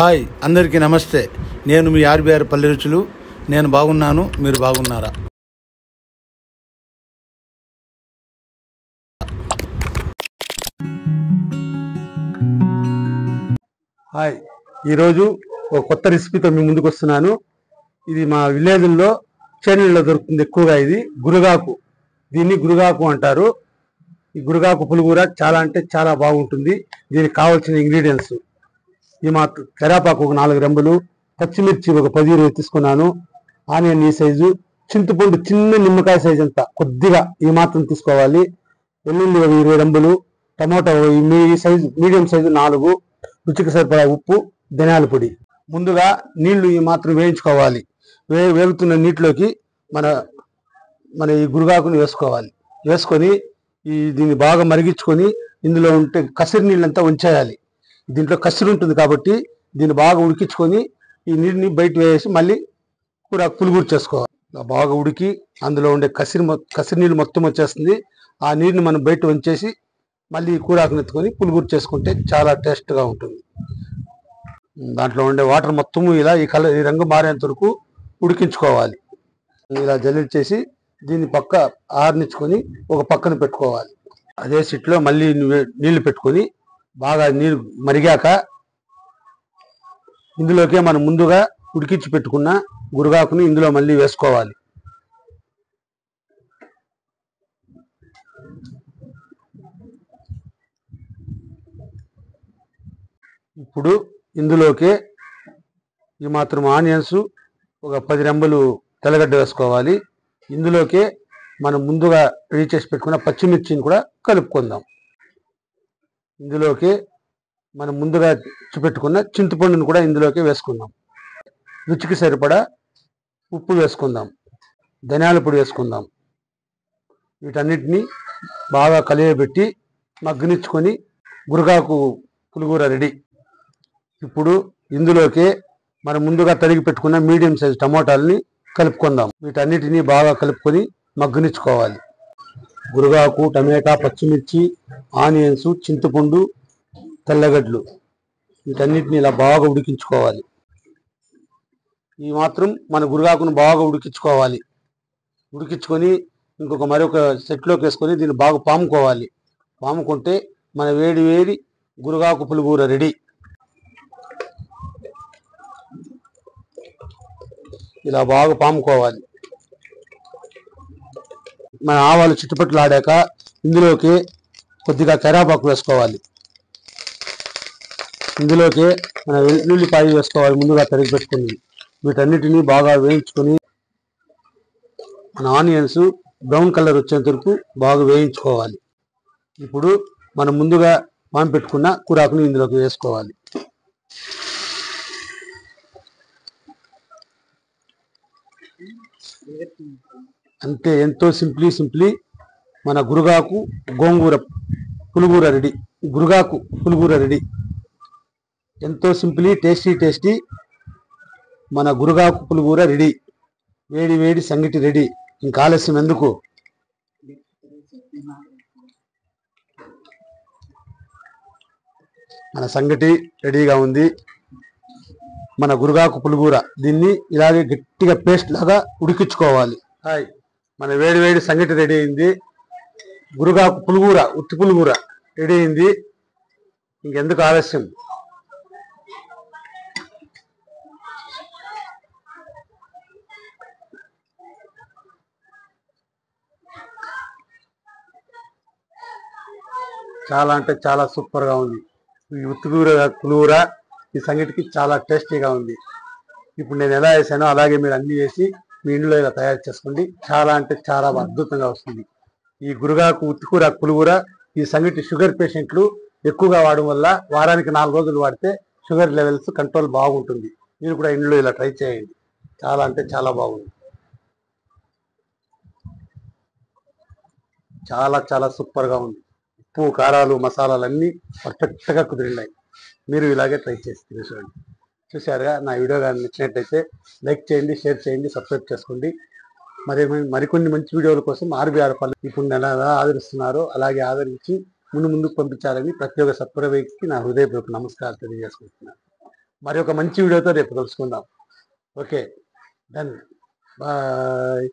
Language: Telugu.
హాయ్ అందరికీ నమస్తే. నేను మీ ఆర్బీఆర్ పల్లె రుచులు. నేను బాగున్నాను, మీరు బాగున్నారా? హాయ్, ఈరోజు ఒక కొత్త రెసిపీతో మీ ముందుకు వస్తున్నాను. ఇది మా విలేజ్లో చేనుల్లో దొరుకుతుంది ఎక్కువగా. ఇది గురగాకు, దీన్ని గురగాకు అంటారు. ఈ గురగాకు పులిగూర చాలా అంటే చాలా బాగుంటుంది. దీనికి కావాల్సిన ఇంగ్రీడియంట్స్: ఈ మా కరేపాకు ఒక 4 రెమ్మలు, పచ్చిమిర్చి ఒక 10-20 తీసుకున్నాను, ఆనియన్ ఈ సైజు, చింతపండు చిన్న నిమ్మకాయ సైజు అంతా కొద్దిగా ఈ మాత్రం తీసుకోవాలి, వెల్లుల్లి ఒక 20 రెమ్మలు, టమాటో ఈ సైజు మీడియం సైజు 4, రుచికి సరిపడా ఉప్పు, ధనియాల పొడి. ముందుగా నీళ్లు ఈ మాత్రం వేయించుకోవాలి. వేగుతున్న నీటిలోకి మన ఈ గురగాకుని వేసుకోవాలి. వేసుకొని దీన్ని బాగా మరిగించుకొని ఇందులో ఉంటే కసిరి నీళ్ళంతా ఉంచేయాలి. దీంట్లో కసిరి ఉంటుంది కాబట్టి దీన్ని బాగా ఉడికించుకొని ఈ నీటిని బయట వేసి మళ్ళీ పులుగురు చేసుకోవాలి. బాగా ఉడికి అందులో ఉండే కసిరి నీళ్ళు మొత్తం వచ్చేస్తుంది. ఆ నీరుని మనం బయట వంచేసి మళ్ళీ కూరాకుని ఎత్తుకొని పులుగురు చేసుకుంటే చాలా టేస్ట్గా ఉంటుంది. దాంట్లో ఉండే వాటర్ మొత్తము ఇలా ఈ రంగు మారేంత వరకు ఉడికించుకోవాలి. ఇలా జల్లించేసి దీన్ని పక్క ఆరనిచ్చుకొని ఒక పక్కన పెట్టుకోవాలి. అదే సిట్లో మళ్ళీ నీళ్లు పెట్టుకొని బాగా నీరు మరిగాక ఇందులోకే మనం ముందుగా ఉడికించి పెట్టుకున్న గురగాకుని ఇందులో మళ్ళీ వేసుకోవాలి. ఇప్పుడు ఇందులోకే ఈ మాత్రం ఆనియన్స్ ఒక 10 రెమ్మలు తెల్లగడ్డ వేసుకోవాలి. ఇందులోకే మనం ముందుగా రెడీ చేసి పెట్టుకున్న పచ్చిమిర్చిని కూడా కలుపుకుందాం. ఇందులోకి మనం ముందుగా పెట్టుకున్న చింతపండును కూడా ఇందులోకి వేసుకుందాం. రుచికి సరిపడా ఉప్పు వేసుకుందాం, ధనియాల పొడి వేసుకుందాం. వీటన్నిటిని బాగా కలియబెట్టి మగ్గనిచ్చుకొని గురగాకు పులిగూర రెడీ. ఇప్పుడు ఇందులోకి మనం ముందుగా తరిగి పెట్టుకున్న మీడియం సైజు టమోటాలని కలుపుకుందాం. వీటన్నిటిని బాగా కలుపుకొని మగ్గనిచ్చుకోవాలి. గురగాకు, టమాటా, పచ్చిమిర్చి, ఆనియన్స్, చింతపండు, తెల్లగడ్డలు వీటన్నిటిని ఇలా బాగా ఉడికించుకోవాలి. ఈ మాత్రం మన గురగాకును బాగా ఉడికించుకోవాలి. ఉడికించుకొని మరొక సెట్లోకి వేసుకొని దీన్ని బాగా పాముకోవాలి. పాముకుంటే మన వేడి గురగాకు పులిగూర రెడీ. ఇలా బాగా పాముకోవాలి. మన ఆవాలు చుట్టుపట్లు ఆడాక ఇందులోకి కొద్దిగా కరేపాకు వేసుకోవాలి. ఇందులోకి మన వెల్లుల్లిపాయ వేసుకోవాలి, ముందుగా తరిగి పెట్టుకుని. వీటన్నిటిని బాగా వేయించుకొని మన ఆనియన్స్ బ్రౌన్ కలర్ వచ్చేంత వరకు బాగా వేయించుకోవాలి. ఇప్పుడు మనం ముందుగా పాము పెట్టుకున్న కూరాకుని ఇందులోకి వేసుకోవాలి. అంతే, ఎంతో సింప్లీ మన గురగాకు పులిగూర రెడీ. గురగాకు పులిగూర రెడీ. ఎంతో సింప్లీ టేస్టీ మన గురగాకు పులిగూర రెడీ. వేడి సంగటి రెడీ. ఇంకా ఆలస్యం ఎందుకు? మన సంగటి రెడీగా ఉంది. మన గురగాకు పులిగూర, దీన్ని ఇలాగే గట్టిగా పేస్ట్ లాగా ఉడికించుకోవాలి. హాయ్, మన వేడి సంగటి రెడీ అయింది. గురగాకు పులిగూర, ఉత్తి పులిగూర రెడీ అయింది. ఇంకెందుకు ఆలస్యం? చాలా అంటే చాలా సూపర్గా ఉంది. ఈ ఉత్తి పులిగూర ఈ సంగటికి చాలా టేస్టీగా ఉంది. ఇప్పుడు నేను ఎలా వేసానో అలాగే మీరు అన్ని వేసి మీ ఇంట్లో ఇలా తయారు చేసుకోండి. చాలా అంటే చాలా అద్భుతంగా వస్తుంది. ఈ గురగాకు ఉత్తికూర పులిగూర ఈ సంగటి షుగర్ పేషెంట్లు ఎక్కువగా వాడడం వల్ల వారానికి 4 రోజులు వాడితే షుగర్ లెవెల్స్ కంట్రోల్ బాగుంటుంది. మీరు కూడా ఇంట్లో ఇలా ట్రై చేయండి. చాలా అంటే చాలా బాగుంది. చాలా సూపర్గా ఉంది. ఉప్పు, కారాలు, మసాలాలు అన్నీ పర్ఫెక్ట్గా కుదిరినాయి. మీరు ఇలాగే ట్రై చేసి చూడండి. చూసారుగా? నా వీడియో కానీ నచ్చినట్లయితే లైక్ చేయండి, షేర్ చేయండి, సబ్స్క్రైబ్ చేసుకోండి. మరికొన్ని మంచి వీడియోల కోసం ఆర్బీఆర్ పల్లె ఇప్పుడు ఎలా ఆదరిస్తున్నారో అలాగే ఆదరించి ముందుకు పంపించాలని ప్రతి ఒక్క సబ్స్క్రైబర్కి నా హృదయపూర్వక నమస్కారాలు తెలియజేసుకుంటున్నాను. మరి ఒక మంచి వీడియోతో రేపు కలుసుకుందాం. Okay, done, bye.